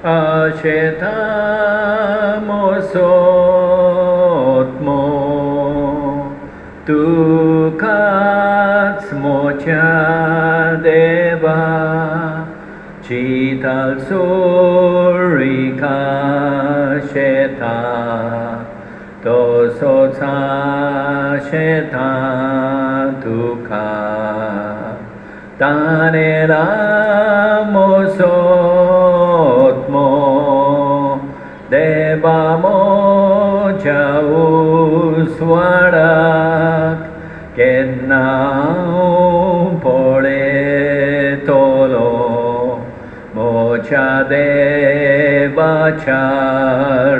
Ashetamo tukac mocia deva cital surika sheta tosoca sheta tuka tanera mosotmo deva mocha uswarak kenau pore tolo mocha deva charupak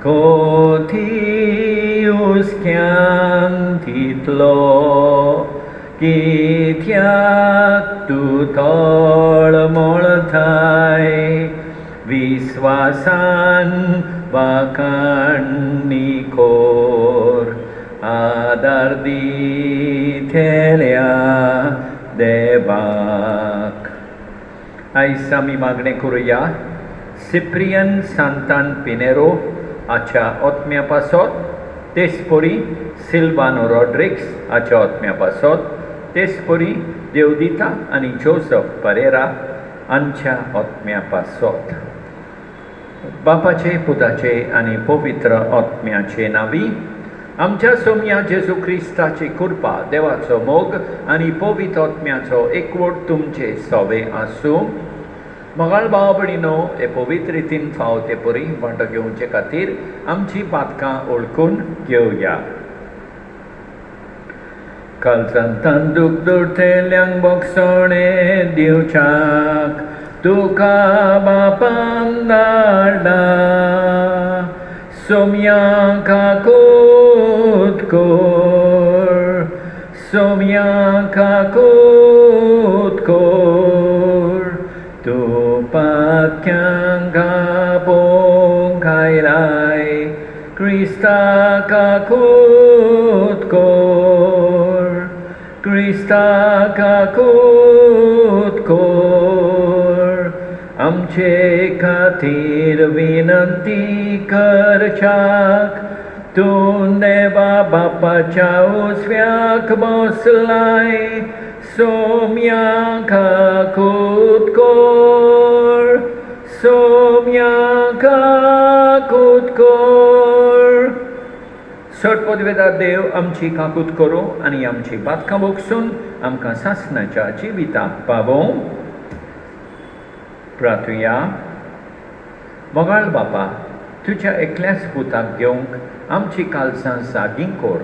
kotius kyang titlo kityak tu tol molthai viswasan vakanikor adardi thelia devak. आयज आमी मागणें करुया Cyprian Santan Pinero हाच्या ओतम्या पासत, तेचपरी सिल्वानो रॉड्रिग्स हाच्या ओतम्या पासत, तेचपरी देवदिता आनी जोसफ परेरा हांच्या ओतम्या पासत. बापाचे, पुताचे आनी पवित्र ओतम्याचे नांवी. आमच्या सोम्या जेजू क्रिस्ताची कृपा, देवाचो मोग आनी पवित्र ओतम्याचो एकवट तुमचे सोबे आसूं. मोगाळ भाव भयणीनो, हे पवित्र रितीन फाव ते परी वांटो घेवचे खातीर आमची पातकां ओळखून घेवया. कालचांतान दूख दुर्तेल्यांक बोगसोणे दिवच्याक तुका बापान धाडला. सोम्यांक आकूत कोर, सोम्यांक आकूत कोर, तूं पातक्यांक आपोवंक आयलाय. क्रिस्ताक आकूत कोर, क्रिस्ताक आकूत कोर. आमचे खातीर विनंती करच्याक तूं देवा बापाच्या उजव्याक बसलाय. सोम्यांक आकूत कोर, सोम्यांक आकूत कोर. सटपदवेदार देव आमची काकूत करो आनी आमची बातकां बोगसून आमकां सासणाच्या जिविताक पावों. प्रार्थुया. मोगाळ बापा, तुज्या एकल्याच पुताक घेवंक आमची कालसां सागीं कोर.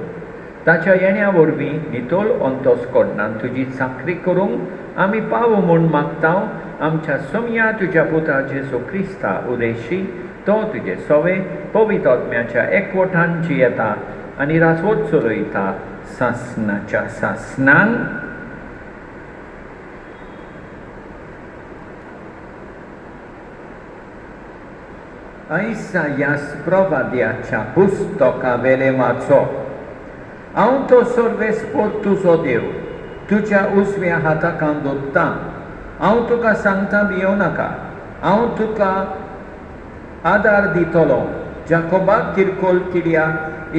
ताच्या येण्या वरवीं नितोल अंतस्कोडणान तुजी चाकरी करूंक आमी पावो म्हूण मागता. आमच्या सोम्या तुज्या पुता जेजू क्रिस्ता उदेशी तो तुजे सोवे पवित्र आत्म्याच्या एकवटान जियेता आनी राजवट चलयता सासणाच्या सासणान. Isaias prowadziacia pustoka वेलेमाचो. हांव तो सर्वेस्पोर तुजो देव, तुज्या उजव्या हाताकां दोत्ता. हांव तुका सांगता भियों नाका. हांव तुका आदार दितलो. जाकोबाक किरकोल किड्या,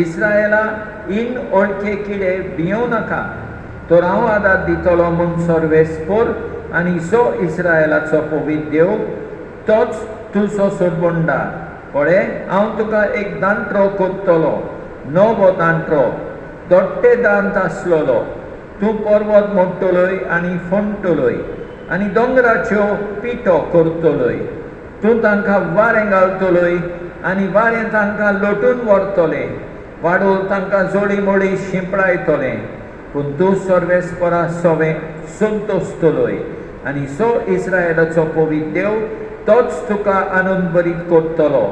इस्रायला इन ओळखे किडे भियों नाका. तर हांव आदार दितलो म्हूण सर्वेस्पोर आनी जो इस्रायलाचो पवित्र देव तोच तुजो सोडबोंडार. पळय, हांव तुका एक दांत्रो कोत्तलो, नवो दांत्रो, दोट्टे दांत आसलोलो. तूं पर्वत मोडटलोय आनी फोंडटलोय आनी दोंगराच्यो पिठो करतलोय. तूं तांकां वारें घालतलोय आनी वारें तांकां लोटून व्हरतलें. वाडोळ तांकां जोडी मोडी शिंपडायतलें. पूण तूं सर्वेस्परा सोवें संतोस्तलोय आनी सो इस्रायलाचो पवित्र देव तोच तुका आनंद बरीत करतलो.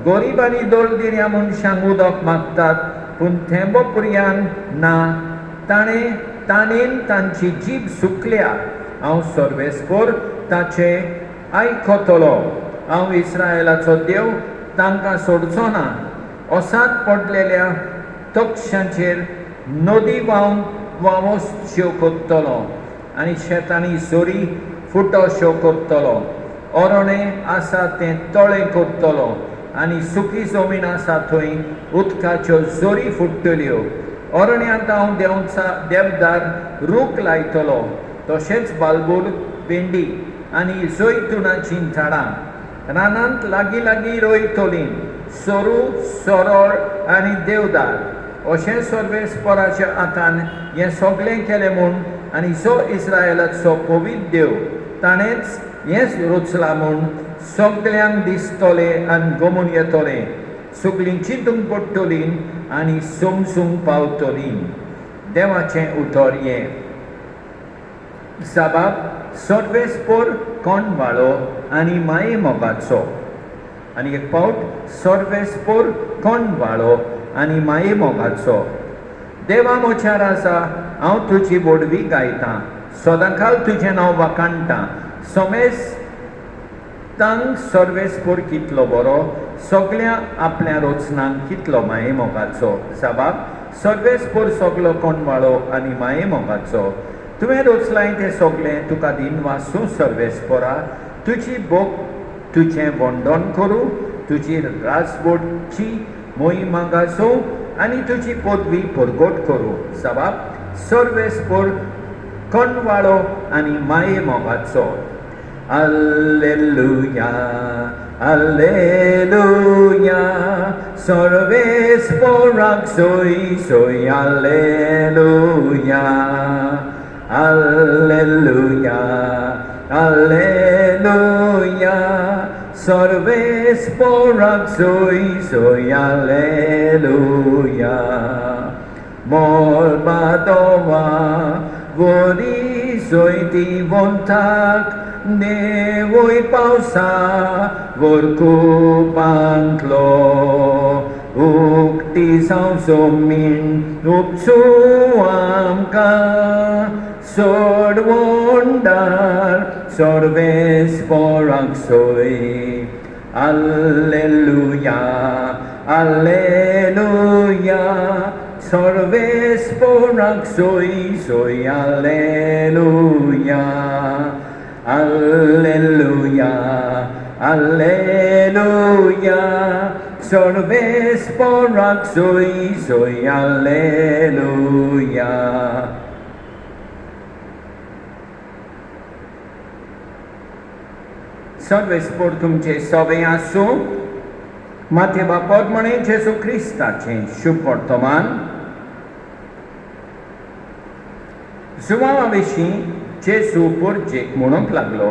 गोरीबांनी दोळदिऱ्या मनशांक उदक मागतात, पूण थेंबो पुर्यान ना. ताणेन तांची जीब सुकल्या. हांव सर्वेस्पोर ताचे आयकतलो. हांव इस्रायलाचो देव तांकां सोडचो ना. ओसात पडलेल्या तक्षांचेर नदी वावोस शेव करतलो आनी शेतांनी सोरी फुटो शेव करतलो. ओरोणें आसा तें तळें कोत्तलो आनी सुकी जमीन आसा थंय उदकाच्यो जोरी फुट्टल्यो. ओरोण्यांत हांव देवदार रूख लायतलो, तशेंच बालबूल, भेंडी आनी जैतुनाचीं झाडां. रानांत लागीं लागीं रोयतलीं, सोरू, सोरोळ आनी देवदार. अशें सर्वेस्पराच्या हातान हें सगळें केलें म्हूण आनी जो इस्रायेलाचो पवित्र देव ताणेंच हेंच रचलां म्हूण सगळ्यांक दिसतलें आनी गमून येतलें. सगळीं चिंतूंक पडटलीं आनी समजूंक पावतलीं. देवाचें उतर हें. साबाब सर्वेस्पर कोणवाळो आनी माये मोगाचो. आनी एक फावट सर्वेस्पर कोणवाळो आनी माये मोगाचो. देवा म्हज्या राजा, हांव तुजी बोडवी गायतां, सदांकाल तुजें नांव वाखाणटां. सोमेस तांक सर्वेस्पर कितलो बरो, सगळ्या आपल्या रचनांक कितलो माये मोगाचो. साबाब सर्वेस्पर सगळो कोणवाळो आनी माये मोगाचो. तुवें रचलाय तें सगळें तुका दिन वासूं सर्वेस्परा. तुजी बोक तुजें वंडन करूं, तुजी राजवटची मोहिमा गाजोव आनी तुजी पदवी परगट करूं. साबाब सर्वेस्पर कोणवाळो आनी माये मोगाचो. Alleluia, Alleluia, सर्वेस्पराक सोय सोय. Alleluia, Alleluia, Alleluia, सर्वेस्पराक सोय सोय. Alleluia. Morbadowa, wori soy ti wontak, nevoy pausa, vorku pantlo, ukti sausomin, upsu amka, sord wondar, सर्वेस्पराक सोय. Alleluia, Alleluia, सर्वेस्पराक सोय सोय. Alleluia, Alleluia, Alleluia, सर्वेस्पराक सोय सोय. Alleluia. सर्वेस्पर तुमचे सवे आसूं. माथे बापत म्हणे जेजू क्रिस्ताचें शुभ वर्तमान. जुवांवा विशीं जेजू परजेक म्हणूंक लागलो,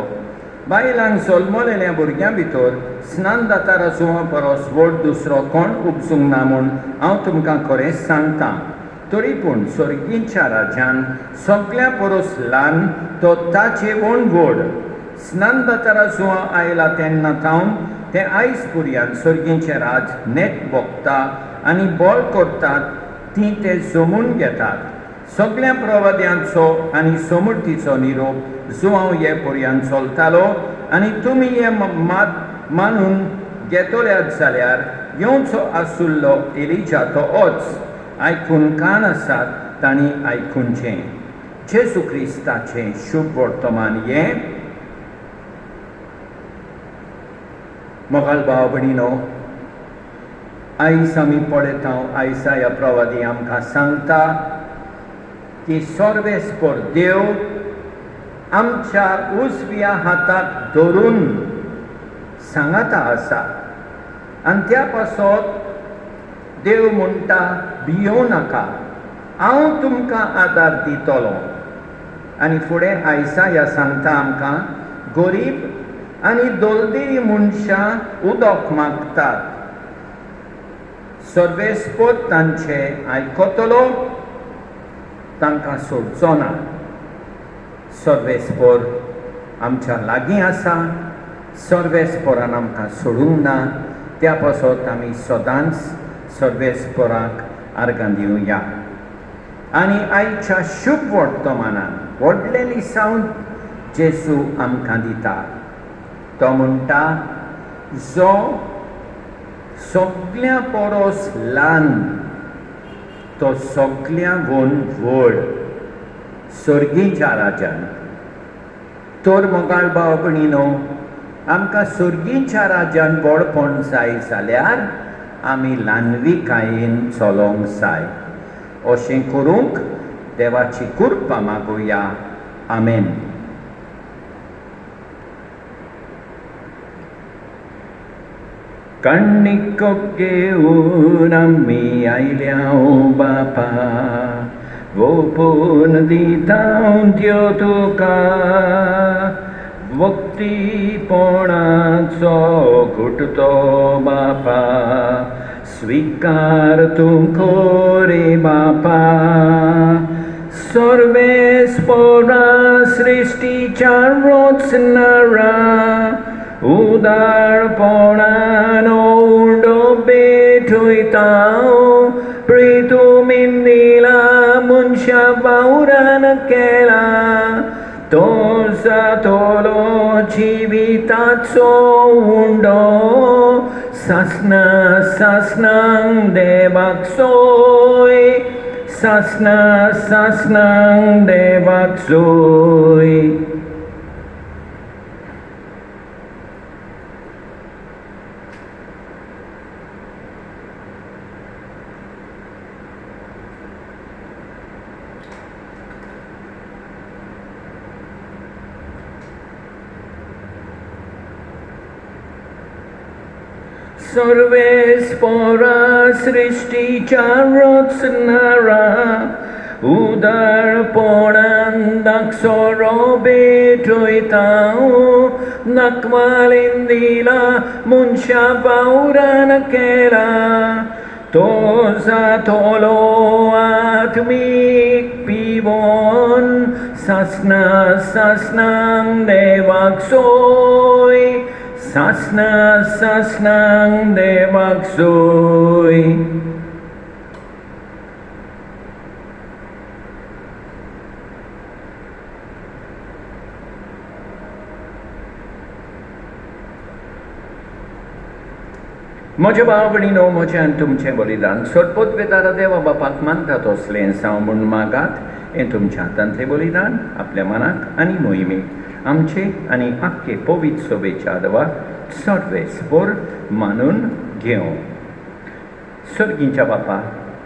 बायलांक जल्मलेल्या भुरग्यां भितर स्नान दातारा जुवां परस व्हड दुसरो कोण उपसूंक ना म्हूण हांव तुमकां खरेंच सांगतां. तरी पूण सर्गीच्या राज्यान सगळ्या परस ल्हान तो ताचेवण व्हड. स्नान दातारा जुवां आयला तेन्ना थावन ते आयज पर्यंत सर्गीचें राज नेट भोगता आनी बळ करतात ती ते जमून घेतात. सगळ्या प्रवाद्यांचो आनी समृद्धीचो निरोप जुवांव हे पर्यंत चलतालो आनी तुमी हे मानून घेतल्यात जाल्यार येवचो आसुल्लो एलिजा तो होच. आयकून कान आसात तांणी आयकुचें. जेजू क्रिस्ताचें शुभ वर्तमान हें. मोगाल भाव भयणीनो, आयज आमी पळयता आयसाया प्रवादी आमकां सांगता की सर्वेस्पर देव आमच्या उजव्या हाताक धरून सांगाता आसा. आनी त्या पासत देव म्हणटा, भियों नाका, हांव तुमकां आदार दितलो. आनी फुडें आयसाया सांगता आमकां, गरीब आनी दोलदिरी मनशां उदक मागतात, सर्वेस्पर तांचे आयकतलो, तांकां सोडचो ना. सर्वेस्पर आमच्या लागीं आसा. सर्वेस्परान आमकां सोडूंक ना. त्या पासत आमी सदांच सर्वेस्पराक आर्गां दिवया. आनी आयच्या शुभ वर्तमानान व्हडलें लिसांव जेजू आमकां दिता. तो म्हणटा, जो सगळ्या परस ल्हान तो सगळ्यांकून व्हड सर्गीच्या राज्यान. तर मोगाळ भाव भयणीनो, आमकां सुर्गीच्या राज्यान व्हडपण जाय जाल्यार आमी ल्हानविकायेन चलोंक जाय. अशें करूंक देवाची कृपा मागुया. आमेन. कण्णीक घेवन आमी आयल्या बापा, ओपून दिता त्यो तुका, भक्तीपणाचो घुटतो बापा, स्वीकार तूं कोरे बापा. सर्वेस्परा सृष्टीच्या रचणारा, उदारपणान उंडो भेटयता, प्रितुमीन दिला मनशा वावरान केला, तो जातलो जिविताचो उंडो, सासना सासनांक देवाक सोय, सासना सासनांक देवाक सोय. सर्वेस्परा सृष्टीच्या रचणारा, उदारपणान दाक्षरो भेटयता, नाकवालेन दिला मनशा वावरान केला, तो जातलो आत्मीक पिवोन, सासना सासनांक देवाक सोय, सासना सासनांक देवाक सोय. म्हज्या भाव भयणीनो, म्हजें आनी तुमचें बलिदान सोडपोतवेदारा देवा बापाक मानतात असलें जावं म्हूण मागात. हें तुमच्या हातांतलें बलिदान आपल्या मनाक आनी मोहिमेक आमचे आनी आख्खे पवित्र सभेच्या आदवार सर्वेस्पर मानून घेवं. सर्गीच्या बापा,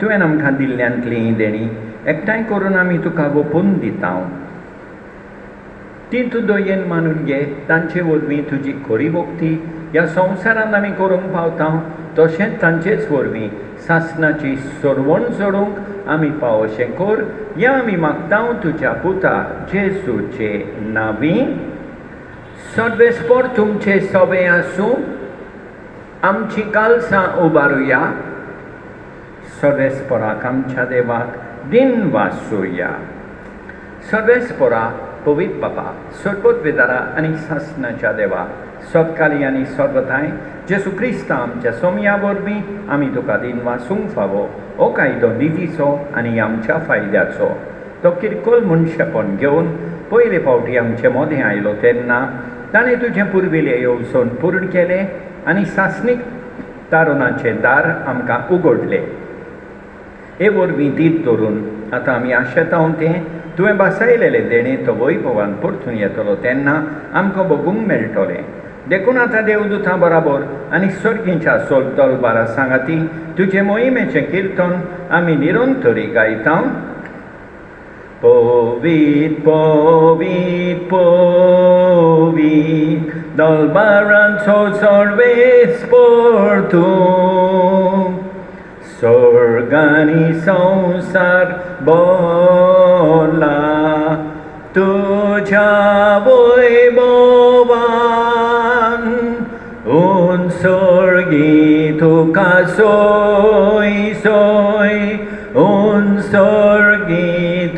तुवें आमकां दिल्ल्यांतलीं देणी एकठांय करून आमी तुका ओपून दिता. ती तूं दयेन मानून घे. तांचे वरवीं तुजी खरी भक्ती ह्या संवसारांत आमी करूंक पावता, तशेंच तांचेच वरवीं सासणाची सरवण जोडूंक आमी पाव अशें कर. हें आमी मागता तुज्या पुता जेजूचे नांवी. सर्वेस्पर तुमचे सभे आसूं, आमची कालसां उबारुया. सर्वेस्पराक आमच्या देवाक दिन वासुया. सर्वेस्परा पवित्र बापा, सोडपोतवेदारा आनी सासणाच्या देवा, सतकाली आनी सर्वथाय जेसू क्रिस्ता आमच्या सोमया वरवीं आमी तुका दिन वासूंक फावो. हो कायदो निधीचो आनी आमच्या फायद्याचो. तो किरकोळ मनशापण घेवन पयले फावटी आमचे मोदें आयलो तेन्ना ताणें तुजें पुर्विले येवजोन पूर्ण केलें आनी सासणीक तारुणाचें दार आमकां उगडलें. हे वरवीं दीत धरून आतां आमी आशेता तें तुवें बसयलेलें देणे तो वैभवान परतून येतलो तेन्ना आमकां बगूंक मेळटलें. देखून आतां देवदूतां बराबर आनी सर्गीच्या सोल बारा सांगाती तुजे मोहिमेचें किर्तन आमी निरंतरी गायता. पवीत पवीत पवीत दलबारांचो सर्वेस्पर तूं, स्वर्गानी संसार बोला तुझ्या वैभवान. उंसर्गी तुका सोय सोय, उंसर्गी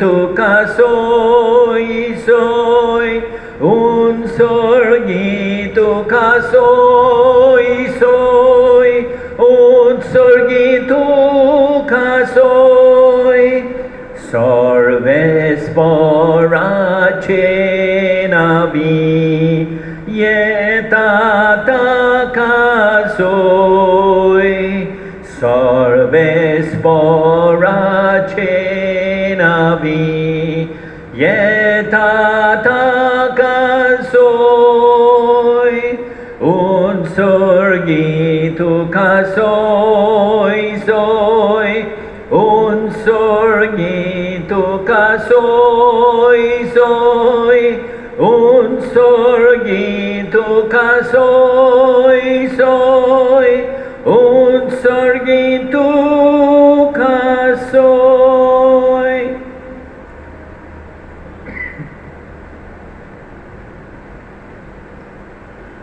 तुका सोय सोय, उंसर्गी तुका सोय सोय, उत्सर्गी तुका सोय. सर्वेस्पराचे नावी येता ताका सोय. सर्वेस्पराचे नावी येता ताका सोय. Unsorgi tuka soy soy, unsorgi tuka soy soy, unsorgi tuka soy soy, unsorgi tuka soy.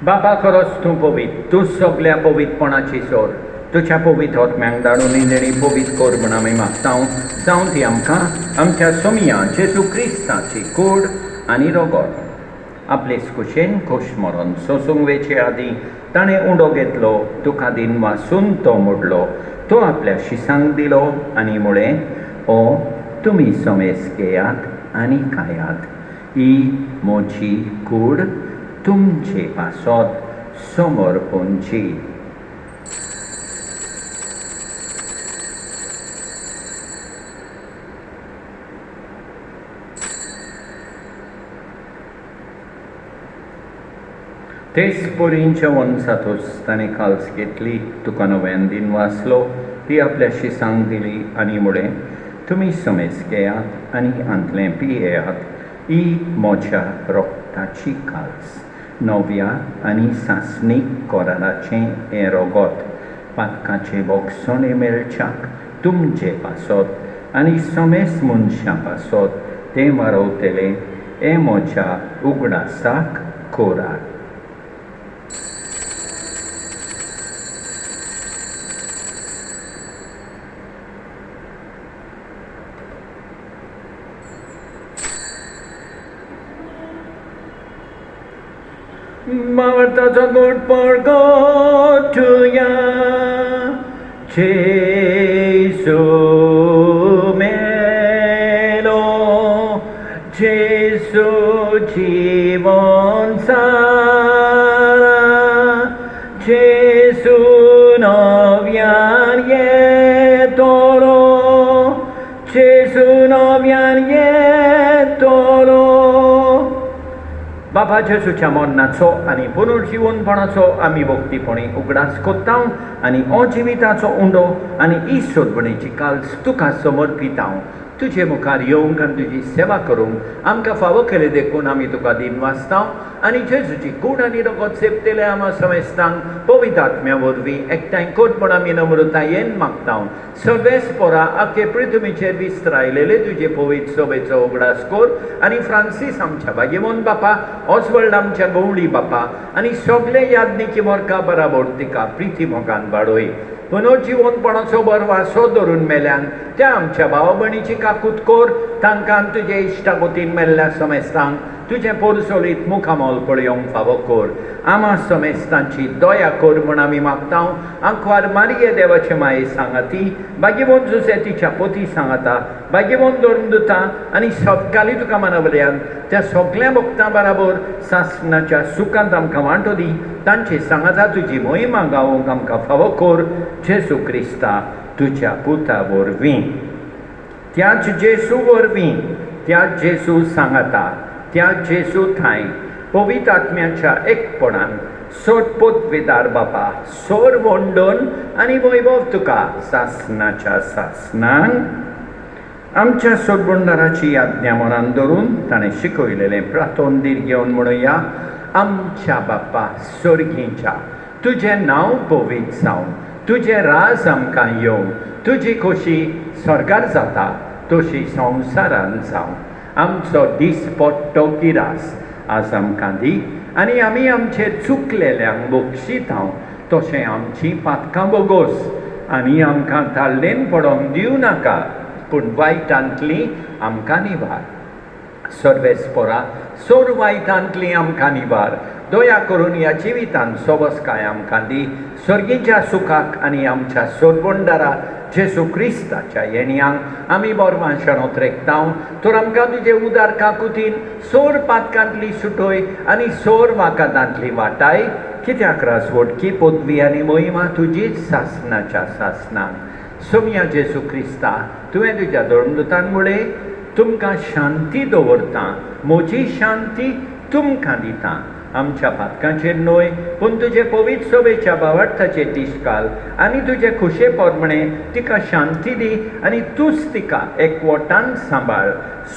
बाबा खरोच तूं पवित, तूं सगळ्या पवितपणाची सोर, तुझ्या पवित आत्म्यांक धाडून तेणी पवित कोर म्हण आमी मागता जावं ती आमकां आमच्या सोमिया जेजू क्रिस्ताची कूड आनी रोगोट आपलेच कुशेन खोश मरोन सोसूंक वेचे आदीं ताणें उंडो घेतलो, तुका दिन वासून तो मोडलो, तो आपल्या शिसांक दिलो आनी म्हळें, ओ तुमी सोमेस घेयात आनी खायात, ही म्हजी कूड तुमचे पासत समोर पोंची. तेच पोरींच्या वंसातूच ताणें काल्स घेतली, तुका नव्यान दिन वाचलो, ती आपल्या शिसांक दिली आनी म्हळें, तुमी समेज घेयात आनी आंतलें पियेयात, ही म्हज्या रोगताची काल्स, नव्या आनी सासणीक कोराराचें हें रोगोत, पातकाचे बोगसोणे मेळच्याक तुमचे पासत आनी समेज मनशां पासत तें वारवतलें, हें म्हज्या उगडासाक कोरात. Marta's a good purgatoria, Jesu melo, Jesu jivon sara, Jesu novian yetoro, Jesu novian yetoro. बाबा जेजूच्या मरणाचो आनी पुनर्जीवनपणाचो आमी भक्तीपणी उगडास कोत्ता आनी अजिविताचो उंडो आनी ही सोदवणेची काल्स तुका समर्पिता. तुजे मुखार येवंक आनी तुजी सेवा करूंक आमकां फावो केले देखून आमी तुका दिन वाचता आनी जेजूची कूड आनी रोगोत सेपतेले आमा समेस्तांक पवित्र आत्म्या वरवीं एकठांय कोट म्हण आमी नम्रतायेन मागता. सर्वेस्परा आख्खे पृथ्वीचेर विस्तारायलेले तुजे पवित्र सभेचो उगडास कोर आनी फ्रांसीस आमच्या भाग्यवन बापा, ऑस्वल्ड आमच्या गवळी बापा आनी सगळे याज्ञिकी वर्गा बराबर तिका प्रिती मोगान वाडोय. पुनर्जीवनपणाचो बरो वासो धरून मेल्यान त्या आमच्या भाव भयणीची काकूत कोर, तांकां तुजे इश्टागोतीन मेल्ल्या समेस्तांक तुजें पोरसोलीत मुखामोल पळयोवंक फावो कोर. आमा समेस्तांची दया कोर म्हण आमी मागता. आंकवार मारिये देवाचे माये सांगाती, भाग्यवन जुसेतीच्या पोती सांगाता, भाग्यवन धर्मदुतां आनी सतकाली तुका मानवल्यान त्या सगळ्या भक्तां बराबर सासणाच्या सुखांत आमकां वांटो दी. तांची सांगाता तुजी मोहिमा गावोवंक आमकां फावो कोर. जेजू क्रिस्ता तुज्या पुता वरवीं, त्याच जेजू वरवीं, त्याच जेजू सांगाता, त्या जेजू थंय पवित्र आत्म्याच्या एकपणान सोडपोत वेदार बापा सोर वंडोन आनी वैभव तुका सासणाच्या सासणान आमच्या सोडबंडाराची आज्ञा मनान धरून ताणें शिकयलेलें प्रातोंदीर घेवन म्हणुया. आमच्या बापा सर्गीच्या, तुजें नांव पवित्र जावं, तुजें राज आमकां येवं, तुजी खोशी स्वर्गार जाता तशी संवसारान जावं. आमचो दिसपट्टो गिरास आज आमकां दी आनी आमी आमचे चुकलेल्यांक बक्षिता तशें आमची पातकां बोगोस आनी आमकां ताल्लेन पडोंक दिवं नाका, पूण वायटांतली आमकां निवार. सर्वेस्परा सोर वायटांतली आमकां निवार. दया करून ह्या जिवितांत सोबसकाय आमकां दी. सर्गीच्या सुखाक आनी आमच्या सोडबंडारा जेजू क्रिस्ताच्या येणयांक आमी बोरवां शेणोत रेखता. तर आमकां तुजे उदार काकुतीन सोर पातकांतली सुटोय आनी सोर वाकातांतली वाटाय, कित्याक राजवटकी पदवी आनी मोहिमा तुजीच सासणाच्या सासणाक. सोम्या जेजू क्रिस्ता, तुवें तुज्या धर्मदुतान म्हळें, तुमकां शांती दवरता, म्हजी शांती तुमकां दिता. आमच्या पातकांचेर न्हय पूण तुजे पवित्र सोबेच्या भावार्थाचेर दिश्काल आनी तुजे खुशे पोरमणे तिका शांती दी आनी तूंच तिका एकवटान सांबाळ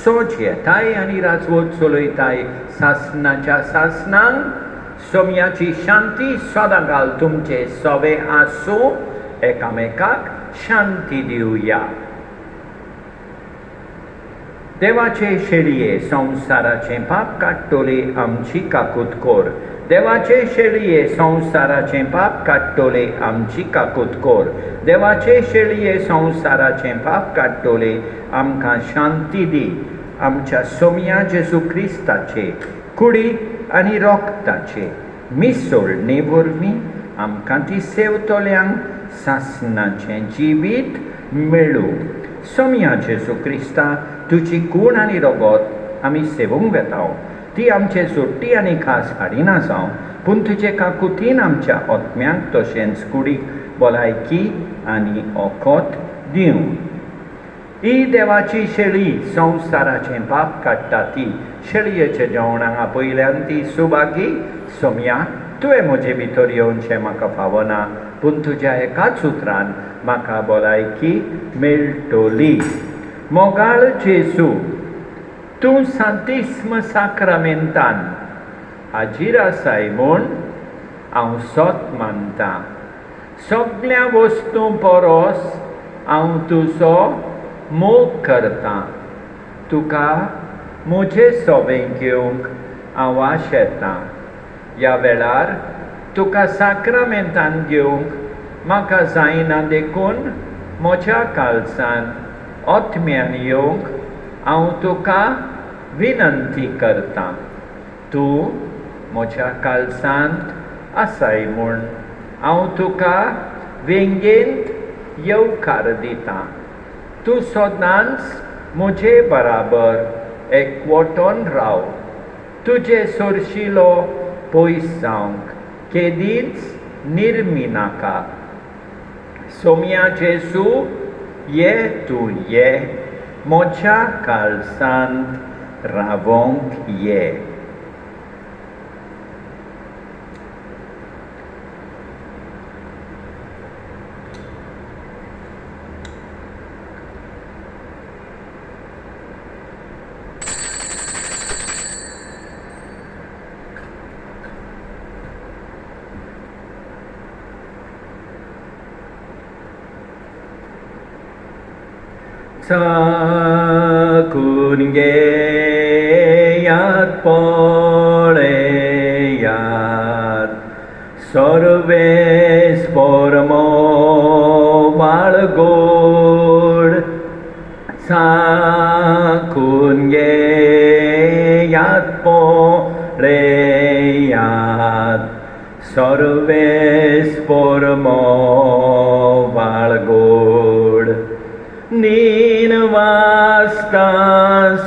सोज येताय आनी राजवट चलयताय सासनाच्या सासनांक सोम्याची शांती सदां घाल तुमचे सोबे आसूं एकामेकाक शांती दिवया देवाचे शेळये संवसाराचे पाप काडटोले आमची काकूत कोर देवाचे शेळये संवसाराचे पाप काडटोले आमची काकूत कोर देवाचे शेळये संवसाराचे पाप काडटोले आमकां शांती दी आमच्या सोम्या जेजू क्रिस्ताचे कुडी आनी रोगताचे मिसोळणे वरवीं आमकां ती सेवतोल्यांक सासनाचें जिवीत मेळूं सोम्या जेजू क्रिस्ता तुजी कूण आनी रोगत आमी सेवूंक वेताव ती आमचे सोडटी आनी खास हाडिना जावं पूण तुजे काकुतीन आमच्या ओत्म्यांक तशेंच कुडीक भलायकी आनी ओकोत दिवं ही देवाची शेळी संवसाराचें पाप काडटा ती शेळयेच्या जेवणाक आपयल्यान ती सुभागी सोम्या तुवें म्हजे भितर येवचें म्हाका फावना पूण तुज्या एकाच उतरान म्हाका भलायकी मेळटोली मोगाळ जेजू तूं सांतिस्म साक्रामेंतान हाजीर आसाय म्हूण हांव सोत मानतां सगळ्या वस्तू परस हांव तुजो मोग करतां तुका म्हजे सोबें घेवंक हांव आशेतां ह्या वेळार तुका साक्रामेंतान घेवंक म्हाका जायना देखून म्हज्या काळजान ओत्म्यान येवंक हांव तुका विनंती करतां तूं म्हज्या काळजांत आसाय म्हूण हांव तुका वेंगेंत येवकार दितां तूं सदांच म्हजे बराबर एकवटोन राव तुजे सोरशिलो पयस जावंक केदींच निर्मी नाका सोम्या जेजू ये तूं ये म्हज्या काळजांत रावोंक ये चाकून घेयात पळेयात सर्वेस परमो बाळगोड चाकून घेयात पळेयात सर्वेस परमो बाळगोड नीन वास्ता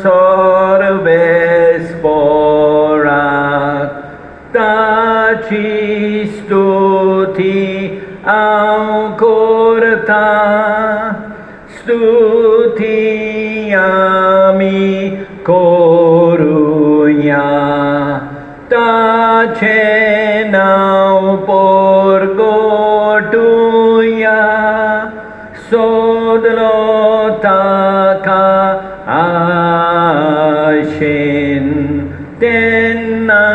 सर्वेस पोराक ताची स्तुती हांव करतां स्तुती आमी करुया ताचें नांव परगटुया सोदलो ताका आशेन तेन्ना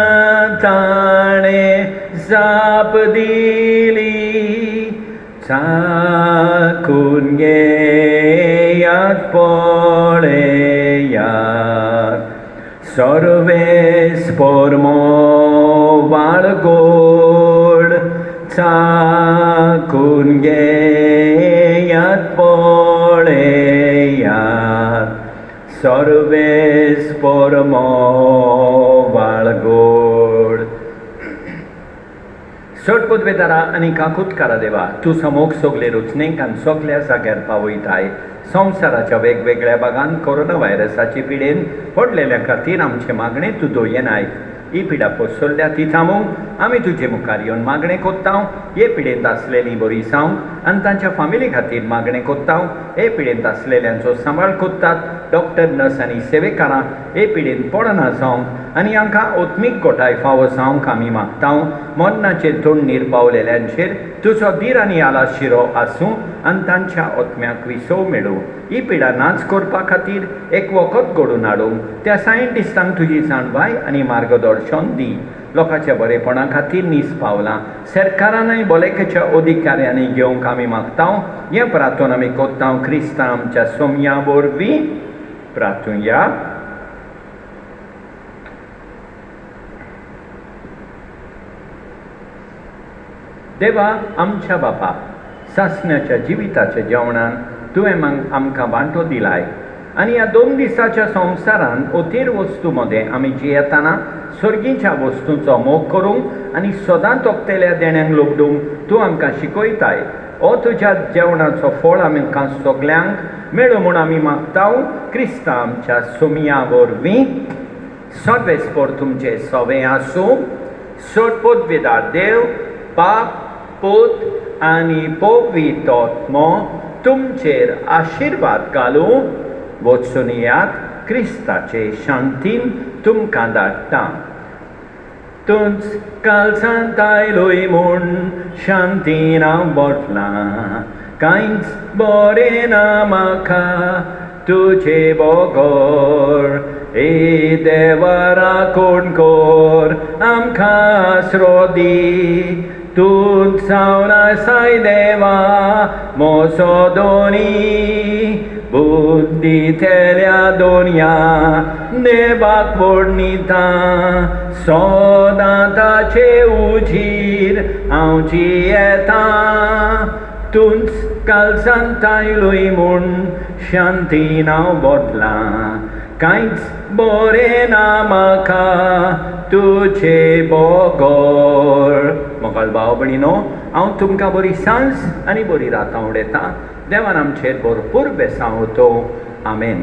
ताणें जाप दिली चाकून घेयात पळेयात सर्वेस परमो बाळगोड चाकून घेयात पळेयात सर्वेस परमो बाळगोड सोटपुतवेदारा आनी काकुतकारा देवा तूं समोग सोगले रुचणेक आनी सगल्या जाग्यार पावयताय संवसाराच्या वेगवेगळ्या भागांत कोरोना व्हायरसाची पिडेन पडलेल्या खातीर आमचे मागणे तूं दोयेनाय ही पिडा पसरल्या ती थांबोवंक आमी तुजे मुखार येवन मागणें कोत्ता हे पिडेंत आसलेलीं बरी जावंक आनी तांच्या फामिली खातीर मागणें कोत्ता हे पिडेंत आसलेल्यांचो सांबाळ कोत्तात डॉक्टर नर्स आनी सेवेकारां हे पिडेंत पडना जावंक आनी हांकां ओत्मीक गोठाय फावो जावंक आमी मागता मरणाचेर तोंडीर पावलेल्यांचेर तुजो धीर आनी आलाशिरो आसूं आनी तांच्या ओत्म्याक विसव मेळूं ही पिडा नाच करपा खातीर एक वखद घडोवन हाडूंक त्या सायंटिस्टांक तुजी जाणवाय आनी मार्गदर्शन दी लोकांच्या बरेपणा खातीर नीस पावलां सरकारानय भलायकेच्या अधिकाऱ्यांनी घेवंक आमी मागता हें प्रार्थना आमी कोत्ता क्रिस्तां आमच्या सोम्या वरवीं प्रार्थुया. देवा आमच्या बापा सासण्याच्या जिविताच्या जेवणान तुवें आमकां वांटो दिलाय आनी ह्या 2 दिसाच्या संवसारान अथीर वस्तू मदें आमी जियेतना सर्गीच्या वस्तूंचो मोग करूंक आनी सदांच तोपतेल्या देण्यांक लोबडूंक तूं आमकां शिकयताय हो तुज्या जेवणाचो फळ आमकां सगल्यांक मेळो म्हूण आमी मागता क्रिस्तां आमच्या सोम्या वरवीं. सर्वेस्पर तुमचे सवें आसूं सोडपोदवेदार देव बाप पूत आनी पवित्र आत्मो तुमचेर आशिर्वाद घालूं वचून येयात क्रिस्ताचे शांतीन तुमकां धाडटा. तुंच कालसांत आयलोय म्हूण शांतीन हांव बसलां कांयच बरें ना म्हाका तुजे बगर ए देवा राखण कर आमकां आसरो दी तूंच जावन आसाय देवा मोसो दोनी बुद्धी तेल्या दोनया देवाक फोडणीता सदां ताचे उजीर हांव जियेता तुंच कालसांत आयलोय म्हूण शांतीन हांव बदलां कांयच बरें ना म्हाका तुजे बगर. मोगाळ भाव भयणीनो हांव तुमकां बरी सांज आनी बरी रात उडयतां. देवान आमचेर भरपूर बेसांव होतो. आमेन.